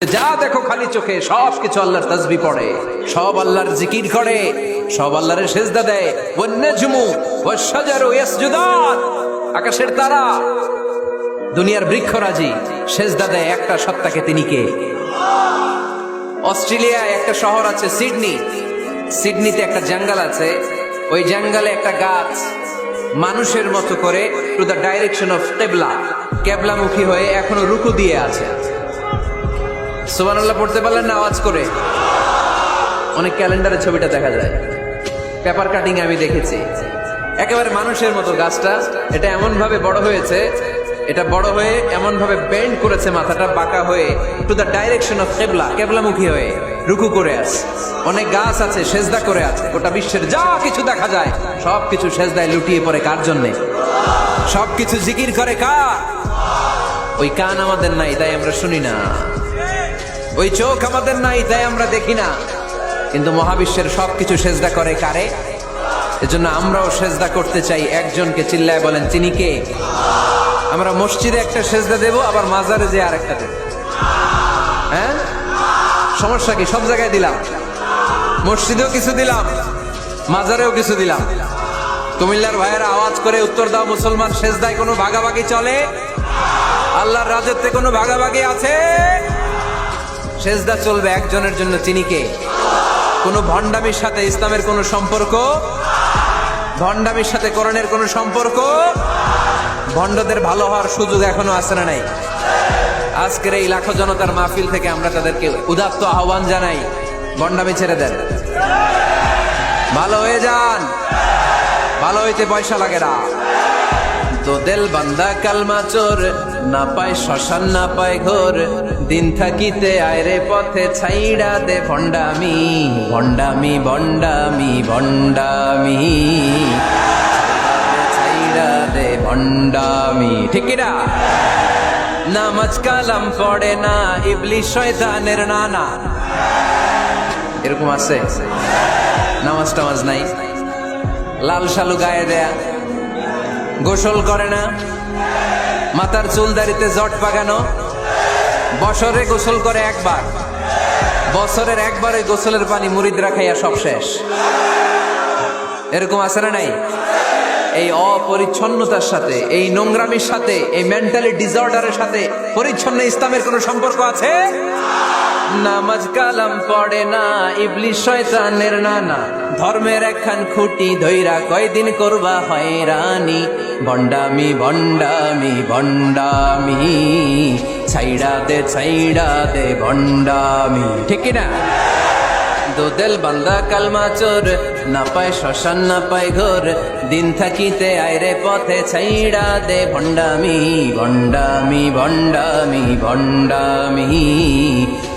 যা দেখো খালি চোখে সব কিছু আল্লাহর তাসবিহ পড়ে, সব আল্লাহর জিকির করে, সব আল্লাহর সেজদা দেয়। ওয়ান নাজমু ওয়াশ শাজারু ইয়াসজুদান, আকাশের তারা, দুনিয়ার বৃক্ষরাজি সেজদা দেয় একটা সত্তাকে। তিনি কে? অস্ট্রেলিয়ায় একটা শহর আছে সিডনি, সিডনিতে একটা জঙ্গল আছে। ওই জঙ্গলে একটা গাছ মানুষের মতো করে টু দ্য ডাইরেকশন অফ কেবলা, কেবলামুখী হয়ে এখনো রুকু দিয়ে আছে। সুবহানাল্লাহ পড়তে পারলেন না আওয়াজ করে? অনেক ক্যালেন্ডারে ছবিটা দেখা যায়, পেপার কাটিং আমি দেখেছি। একেবারে মানুষের মতো গাছটা, এটা এমন ভাবে বড় হয়েছে, এটা বড় হয়ে এমন ভাবে বেন্ড করেছে, মাথাটা বাঁকা হয়ে টু দ্য ডাইরেকশন অফ কেবলা, কেবলামুখী হয়ে রুকু করে আছে। অনেক গাছ আছে সেজদা করে আছে। গোটা বিশ্বের যা কিছু দেখা যায় সব কিছু সেজদায় লুটিয়ে পড়ে কার জন্যে? সব কিছু জিকির করে কার? ওই কান আমাদের নাই তাই আমরা শুনি না, ওই চোখ আমাদের নাই তাই আমরা দেখি না, কিন্তু মহাবিশ্বের সবকিছু সেজদা করে কারে? এজন্য আমরাও সেজদা করতে চাই একজনকে। চিল্লায় বলেন তিনি কে? আমরা মসজিদে একটা সেজদা দেব, আবার মাজারে যে আরেকটা দেব। হ্যাঁ, সমস্যা কি? সব জায়গায় দিলাম, মসজিদেও কিছু দিলাম, মাজারেও কিছু দিলাম। কুমিল্লার ভাইয়েরা আওয়াজ করে উত্তর দাও, মুসলমান সেজদায় কোনো ভাগাভাগি চলে? আল্লাহর রাজত্বে কোনো ভাগাভাগি আছে? সেজদা চলবে একজনের জন্য, তিনি কে? কোনো ভণ্ডামির সাথে ইসলামের কোনো সম্পর্ক? ভণ্ডামির সাথে কোরআনের কোনো সম্পর্ক? ভণ্ডদের ভালো হওয়ার সুযোগ এখনো আছে না নাই? আজকের এই লাখো জনতার মাহফিল থেকে আমরা তাদেরকে উদাত্ত আহ্বান জানাই, ভণ্ডামি ছেড়ে দেন, ভালো হয়ে যান। ভালো হইতে পয়সা লাগে না। তো দেল বান্দা কালমা চোর, না পায় শ্মশান না পায় ঘোর, দিন থাকিতে আয়রে পথে ছাইড়া দে ভণ্ডামি, ভণ্ডামি ভণ্ডামি ভণ্ডামি, ছাইড়া দে ভণ্ডামি। ঠিক কিনা? নামাজ কালাম পড়ে না, ইবলিশ শয়তানের নানা। এরকম আছে? নামাজ টামাজ নাই, লাল শালু গায়ে দেয়া, গোসল করে না, মাথার চুল দাড়িতে জট পাকানো, বছরে গোসল করে একবার, বছরের একবারে গোসলের পানি মুরিদরা খাইয়া সব শেষ। এরকম আছে না নাই? এই অপরিচ্ছন্নতার সাথে, এই নোংরামির সাথে, এই মেন্টালি ডিসঅর্ডারের সাথে পরিচ্ছন্ন ইসলামের কোনো সম্পর্ক আছে? নামাজ কালাম পড়ে না, ইবলিশ শয়তানের নানা, ধর্মের একখান খুঁটি ধইরা কয়দিন করবা হয়রানি, ভণ্ডামি ভণ্ডামি ভণ্ডামি, ছাইড়া দে ভণ্ডামি। ঠিক কিনা? দোদেল বান্দা কালমা চোর, না পায় শ্মশান না পায় ঘোর, দিন থাকিতে আয়রে পথে ছাইড়া দে ভণ্ডামি, ভণ্ডামি ভণ্ডামি ভণ্ডামি,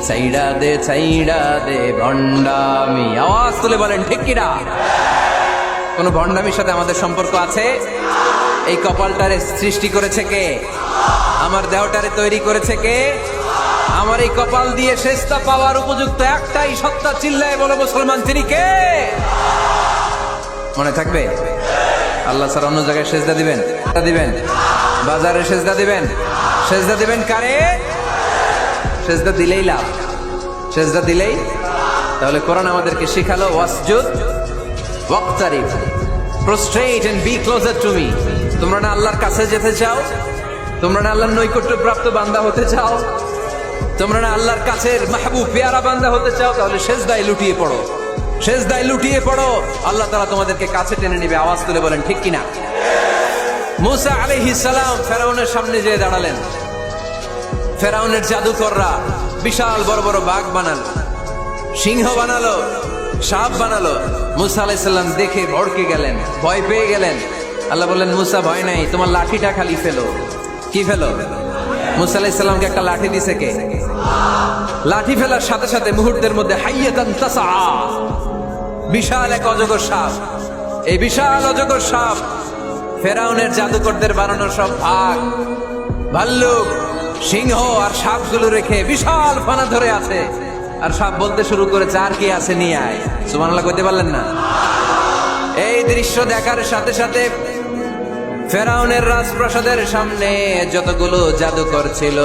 ছাইড়া দে ভণ্ডামি। আওয়াজ তুলে বলেন ঠিক কিনা? কোন ভণ্ডামির সাথে আমাদের সম্পর্ক আছে? এই কপালটারে সৃষ্টি করেছে কে? আমার দেহটারে তৈরি করেছে কে? আমার এই কপাল দিয়ে সেজদা পাওয়ার উপযুক্ত একটাই সত্তা। চিল্লায় বলো মুসলমান, তিনি কে? মনে থাকবে? আল্লাহ ছাড়া অন্য জায়গায় সেজদা দিবেন? বাজারে সেজদা দিবেন? সেজদা দিবেন কারে? সেজদা দিলেই লাভ, সেজদা দিলেই। তাহলে কোরআন আমাদেরকে শিখালো ওয়াসজুদ ওয়াক্তারিব, prostrate and be closer to me. তোমরা না আল্লাহর কাছে যেতে চাও? তোমরা না আল্লাহর নৈকট্য প্রাপ্ত বান্দা হতে চাও? তোমরা না আল্লাহর কাছের মাহবুব পেয়ারা বান্দা হতে চাও? তাহলে সেজদায় লুটিয়ে পড়ো, সেজদায় লুটিয়ে পড়ো। আল্লাহ তাআলা তোমাদেরকে কাছে টেনে নেবে। আওয়াজ তুলে বলেন ঠিক কিনা? মুসা আলাইহিস সালাম ফেরাউনের সামনে যেয়ে দাঁড়ালেন। ফেরাউনের জাদুকররা বিশাল বড় বড় বাঘ বানালো, সিংহ বানালো, সাপ বানালো। মুসা আলাইহিস সালাম দেখে ভড়কে গেলেন, ভয় পেয়ে গেলেন। আল্লাহ বললেন, মুসা ভয় নাই, তোমার লাঠিটা খালি ফেলো। কি ফেলো? মুসা আলাইহিস সালামকে একটা লাঠি দিছে কে? লাঠি ফেলার সাথে সাথে মুহূর্তের মধ্যে হাইয়াতান তাসআ, বিশাল এক অজগর সাপ। এই বিশাল অজগর সাপ ফেরাউনের জাদুকরদের বানানো সব ভাগ, ভাল্লুক, সিংহ আর সাপগুলো রেখে বিশাল ফানা ধরে আছে। আর সাপ বলতে শুরু করেছে, আর কি আছে নিয়ে আয়। সুবহানাল্লাহ কইতে পারলেন না? এই দৃশ্য দেখার সাথে সাথে ফেরাউনের রাজপ্রাসাদের সামনে যতগুলো জাদুকর ছিল,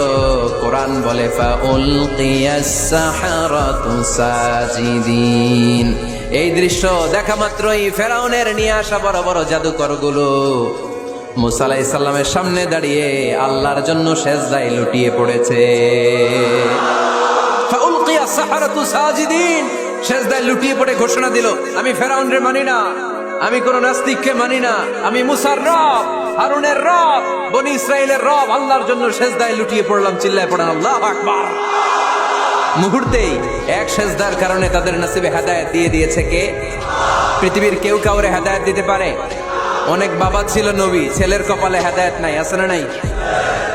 কোরআন বলে ফাউলকিয়াস সাহারাতু সাজিদিন। এই দৃশ্য দেখা মাত্রই ফেরাউনের নিয়ে আসা বড় বড় জাদুকর গুলো মুসা আলাইহিস সালামের সামনে দাঁড়িয়ে আল্লাহর জন্য সেজদায় লুটিয়ে পড়েছে। ফাউলকিয়াস সাহারাতু সাজিদিন, সেজদায় লুটিয়ে পড়ে ঘোষণা দিল, আমি ফেরাউনরে মানি না, আমি কোন নাস্তিককে মানি না, আমি মুসার রব, হারুনের রব, বনি ইসরাইলের রব, আল্লাহর জন্য সেজদায় লুটিয়ে পড়লাম। চিল্লায় পড়েন আল্লাহু আকবার। মুহূর্তেই এক সেজদার কারণে তাদের নসিবে হেদায়েত দিয়ে দিয়েছে কে? পৃথিবীর কেউ কাউরে হেদায়েত দিতে পারে? অনেক বাবা ছিল নবী, ছেলের কপালে হেদায়েত নাই, আছে না নাই?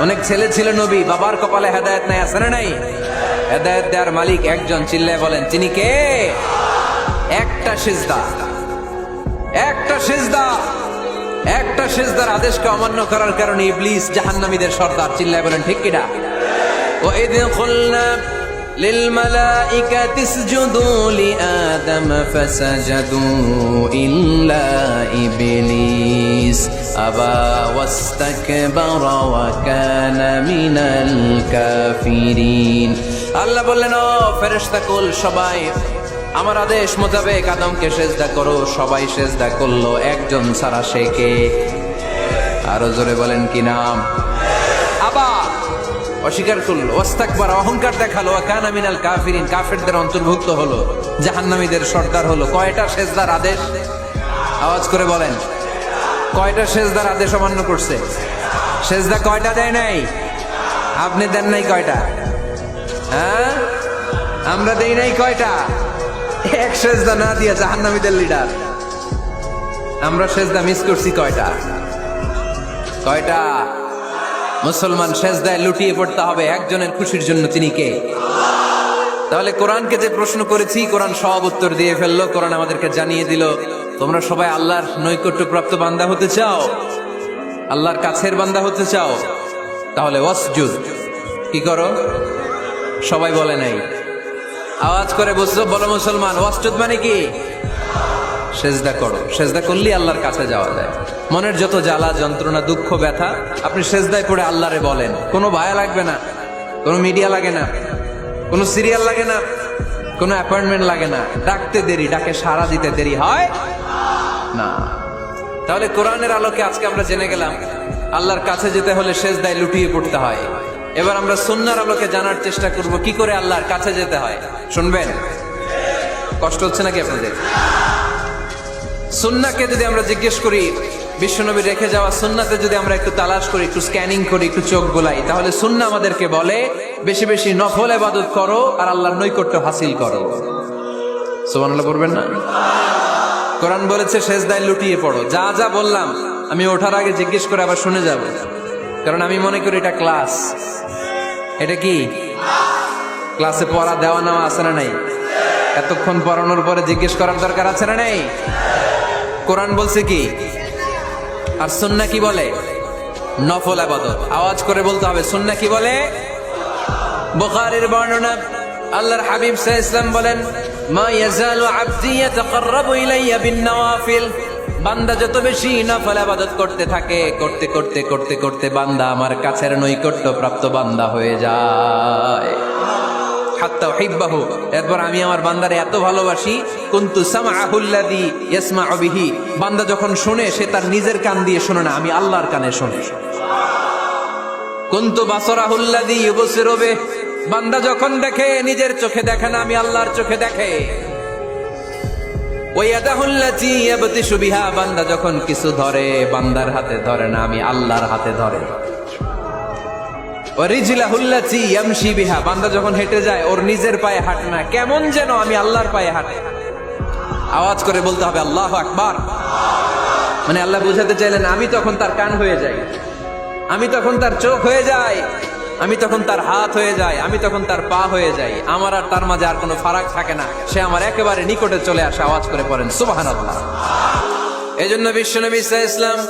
অনেক ছেলে ছিল নবী, বাবার কপালে হেদায়েত নাই, আছে না নাই? হেদায়েত দেওয়ার মালিক একজন, চিল্লায় বলেন তিনি কে? একটা সিজদা, একটা সিজদা, একটা সিজদার আদেশকে অমান্য করার কারণে ইবলিস জাহান্নামীদের সর্দার। চিল্লায় বলেন ঠিক কিনা? ওয়াইদ কুলনা লিল মালাইকাতি ইসজুদু লিআদম ফাসাজাদু ইল্লা ইবলিস আবা ওয়াস্তাকবারা ওয়া কানা মিনাল কাফিরিন। আল্লাহ বললেন, ও ফেরেশতা কুল সবাই আমার আদেশ মোতাবেক আদমকে সেজদা করো। সবাই সেজদা করলো, একজন ছাড়া, সে কে? আরো জোরে বলেন কি নাম? আবার অস্বীকার করলো, ওয়াস্তাকবার, অহংকার দেখালো, ওয়া কানা মিনাল কাফিরিন, কাফেরদের অন্তর্ভুক্ত হলো, জাহান্নামীদের সর্দার হলো। কয়টা সেজদার আদেশ? আওয়াজ করে বলেন, কয়টা সেজদার আদেশ অমান্য করছে? সেজদা কয়টা দেয় নাই? আপনি দেন নাই কয়টা? হ্যাঁ, আমরা দেই নাই কয়টা? এক সেজদা না দিয়া জাহান্নামীদের লিডার। আমরা সেজদা মিস করছি কয়টা? কয়টা? মুসলমান সেজদায় লুটিয়ে পড়তে হবে একজনের খুশির জন্য, তিনি কে? তাহলে কোরআনকে যে প্রশ্ন করেছি, কোরআন সব উত্তর দিয়ে ফেললো। কোরআন আমাদেরকে জানিয়ে দিল, তোমরা সবাই আল্লাহর নৈকট্যপ্রাপ্ত বান্দা হতে চাও, আল্লাহর কাছের বান্দা হতে চাও, তাহলে ওয়াসজুদ, কি করো? সবাই বলে নাই, আওয়াজ করে বলো মুসলমান, ওয়াসজুদ মানে কি? সেজদা করো। সেজদা করলেই আল্লাহর কাছে যাওয়া যায়। মনের যত জ্বালা যন্ত্রণা দুঃখ ব্যথা আপনি সেজদায় পড়ে আল্লাহরে বলেন। কোনো ভায়া লাগবে না, কোনো মিডিয়া লাগে না, কোনো সিরিয়াল লাগে না, কোনো অ্যাপয়েন্টমেন্ট লাগে না। ডাকতে দেরি, ডাকে সাড়া দিতে দেরি হয় না। তাহলে কোরআনের আলোকে আজকে আমরা জেনে গেলাম আল্লাহর কাছে যেতে হলে সেজদায় লুটিয়ে পড়তে হয়। এবার আমরা সুন্নাহর আলোকে জানার চেষ্টা করব কি করে আল্লাহর কাছে যেতে হয়। শুনবেন? কষ্ট হচ্ছে নাকি আপনাদের? সুন্নাহকে যদি আমরা জিজ্ঞেস করি, বিশ্বনবী রেখে যাওয়া সুন্নাতে যদি আমরা একটু তালাশ করি, একটু স্ক্যানিং করি, একটু চোখ গোলাই, তাহলে সুন্নাহ আমাদেরকে বলে বেশি বেশি নফল ইবাদত করো আর আল্লাহর নৈকট্য হাসিল করো। সুবহানাল্লাহ পড়বেন না? কোরআন বলেছে সেজদায় লুটিয়ে পড়ো। যা যা বললাম আমি ওঠার আগে জিজ্ঞেস করে আবার শুনে যাব, কারণ আমি মনে করি এটা ক্লাস। এটা কি ক্লাসে পড়া দেওয়া নেওয়া আছে না নাই? এতক্ষণ পড়ানোর পরে জিজ্ঞেস করার দরকার আছে না নাই? কোরআন বলছে কি আর সুন্নাহ কি বলে? নফল ইবাদত। আওয়াজ করে বলতে হবে, সুন্নাহ কি বলে? বুখারীর বর্ণনা, আল্লাহর হাবিব সাল্লাল্লাহু আলাইহি ওয়াসাল্লাম বলেন, মা ইয়াজালু আবদি ইয়াতাকাররাবু ইলাইয়া বিন-নওয়াফিল। বান্দা যত বেশি নফল ইবাদত করতে থাকে, করতে করতে করতে করতে বান্দা আমার কাছের নৈকট্য প্রাপ্ত বান্দা হয়ে যায়। হাত্তা উহিব্বাহু, এরপর আমি আমার বান্দারে এত ভালোবাসি, কুনতু সামআহুল্লাযী ইয়াসমাউ বিহি। বান্দা যখন শুনে সে তার নিজের কান দিয়ে শুনে না, আমি আল্লাহর কানে শুনি। কুনতু বাসরাহুল্লাযী ইউবসিরু বিহি। বান্দা যখন দেখে নিজের চোখে দেখে না, আমি আল্লাহর চোখে দেখে। ওয়া ইয়াদাহুল্লাতী ইয়াবতিশু বিহা। বান্দা যখন কিছু ধরে বান্দার হাতে ধরে না, আমি আল্লাহর হাতে ধরে। ওয়ারিজলাহুল্লাতী ইয়ামশি বিহা। বান্দা যখন হেঁটে যায় ওর নিজের পায়ে হাঁটে না, কেমন যেন আমি আল্লাহর পায়ে হাঁটে। আওয়াজ করে বলতে হবে আল্লাহু আকবার। মানে আল্লাহ বুঝাতে চাইলেন আমি তখন তার কান হয়ে যাই, আমি তখন তার চোখ হয়ে যাই, আমি তখন তার হাত হয়ে যাই, আমি তখন তার পা হয়ে যাই। আমার আর তার মাঝে আর কোনো ফারাক থাকে না, সে আমার একেবারে নিকটে চলে আসে। আওয়াজ করে পড়েন সুবহানাল্লাহ। এজন্য বিশ্বনবী সাল্লাল্লাহু আলাইহি ওয়াসাল্লাম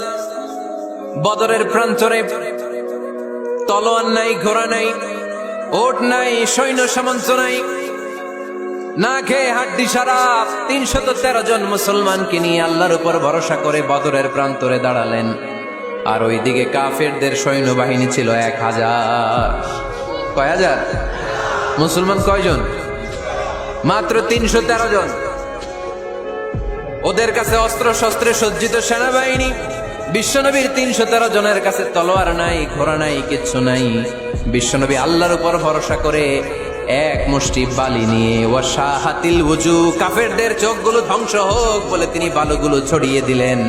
বদরের প্রান্তরে তলোয়ার নাই, ঘোড়া নাই, ওট নাই, সৈন্য সামন্ত নাই, না খেয়ে হাড্ডি সারা ৩১৩ জন মুসলমানকে নিয়ে আল্লাহর উপর ভরসা করে বদরের প্রান্তরে দাঁড়ালেন। আর ওইদিকে কাফেরদের সৈন্যবাহিনী ছিল 1000। কয় হাজার? মুসলমান কয়জন? মাত্র 313 জন। ওদের কাছে অস্ত্র শস্ত্রে সজ্জিত সেনাবাহিনী। বিশ্বনবীর 313 জনের কাছে তলোয়ার নাই, ঘোড়া নাই, কিচ্ছু নাই। বিশ্বনবী আল্লাহর উপর ভরসা করে এক মুষ্টি বালি নিয়ে ওয়াশাহাতিল ওযু, কাফেরদের চোখগুলো ধ্বংস হোক বলে তিনি বালুগুলো ছড়িয়ে দিলেন।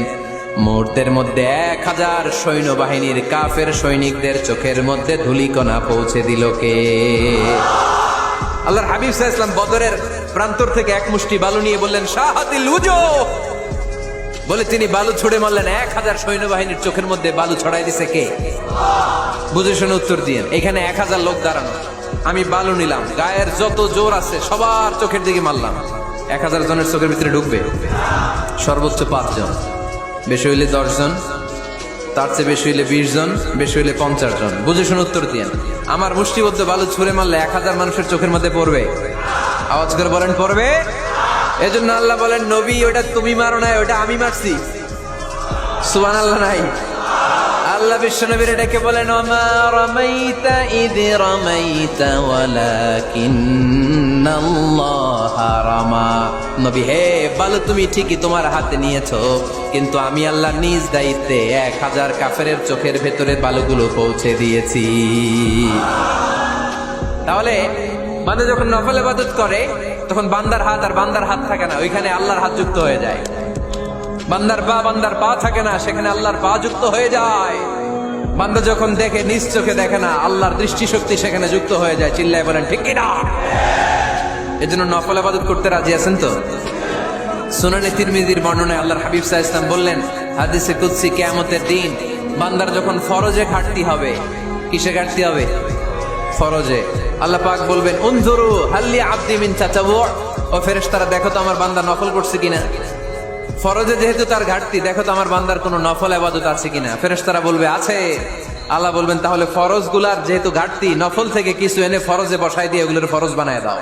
মুহূর্তের মধ্যে 1000 সৈন্যবাহিনীর কাফের সৈনিকদের চোখের মধ্যে ধূলিকণা পৌঁছে দিল কে? আল্লাহর হাবিব সাল্লাল্লাহু আলাইহি ওয়াসাল্লাম বদরের প্রান্তর থেকে এক মুষ্টি বালু নিয়ে বললেন শাহাতিল ওযু বলে তিনি বালু ছুড়ে মারলেন। 1000 সৈন্যবাহিনীর চোখের মধ্যে বালু ছড়াই দিছে কে? বুঝে শুনে উত্তর দিয়েন। এখানে 1000 লোক দাঁড়ানো, আমি বালু নিলাম, গায়ের যত জোর আছে সবার চোখের দিকে মারলাম। 1000 জনের চোখের ভিতরে ঢুকবে? সর্বোচ্চ 5 জন, বেশি হইলে 10 জন, তার চেয়ে বেশি হইলে 20 জন, বেশি হইলে 50 জন। বুঝে শুনে উত্তর দিয়েন। আমার মুষ্টিবদ্ধ বালু ছুঁড়ে মারলে 1000 মানুষের চোখের মধ্যে পড়বে? আওয়াজ করে বলেন পড়বে। এজন্য আল্লাহ বলেন নবী ওটা তুমি মারো নাই, ওটা আমি মারছি। সুবহানাল্লাহ নাই? আল্লাহ বিশ্বনবীর ডেকে বলেন ওমা রামাইতা ইয রামাইতা ওয়ালাকিন্নাল্লাহা রামা। নবী হে, বালু তুমি ঠিকই তোমার হাতে নিয়েছো, কিন্তু আমি আল্লাহ নিজ দায়িত্বে 1000 কাফেরের চোখের ভেতরে বালুগুলো পৌঁছে দিয়েছি। তাহলে বান্দা যখন নফল ইবাদত করে তখন বান্দার হাত আর বান্দার হাত থাকে না, ওইখানে আল্লাহর হাত যুক্ত হয়ে যায়। বান্দার পা থাকে না, সেখানে আল্লাহর পা যুক্ত হয়ে যায়। বান্দা যখন দেখে নিজ চোখে দেখে না, আল্লাহর দৃষ্টিশক্তি সেখানে যুক্ত হয়ে যায়। চিল্লায় বলেন ঠিক কি না? এজন্য নফল ইবাদত করতে রাজি আছেন তো? সুনানে তিরমিজির বর্ণনায় আল্লাহর হাবিব সাল্লাল্লাহু আলাইহি ওয়াসাল্লাম বললেন হাদিসে কুদসি কিয়ামতের দিন বান্দার যখন ফরজে ঘাটতি হবে, কিসে ঘাটতি হবে? ফরজে। আল্লাহ পাক বলবেন উনজুরু হাল্লি আবদি মিন তাতাওয়ু, ও ফেরেশতারা দেখো তো আমার বান্দা নফল করছে কিনা। ফরজে যেহেতু তার ঘাটতি, দেখো তো আমার বান্দার কোনো নফল ইবাদত আছে কিনা। ফেরেশতারা বলবে আছে। আল্লাহ বলবেন তাহলে ফরজ গুলার যেহেতু ঘাটতি, নফল থেকে কিছু এনে ফরজে বসাই দিয়ে ওগুলোর ফরজ বানায় দাও।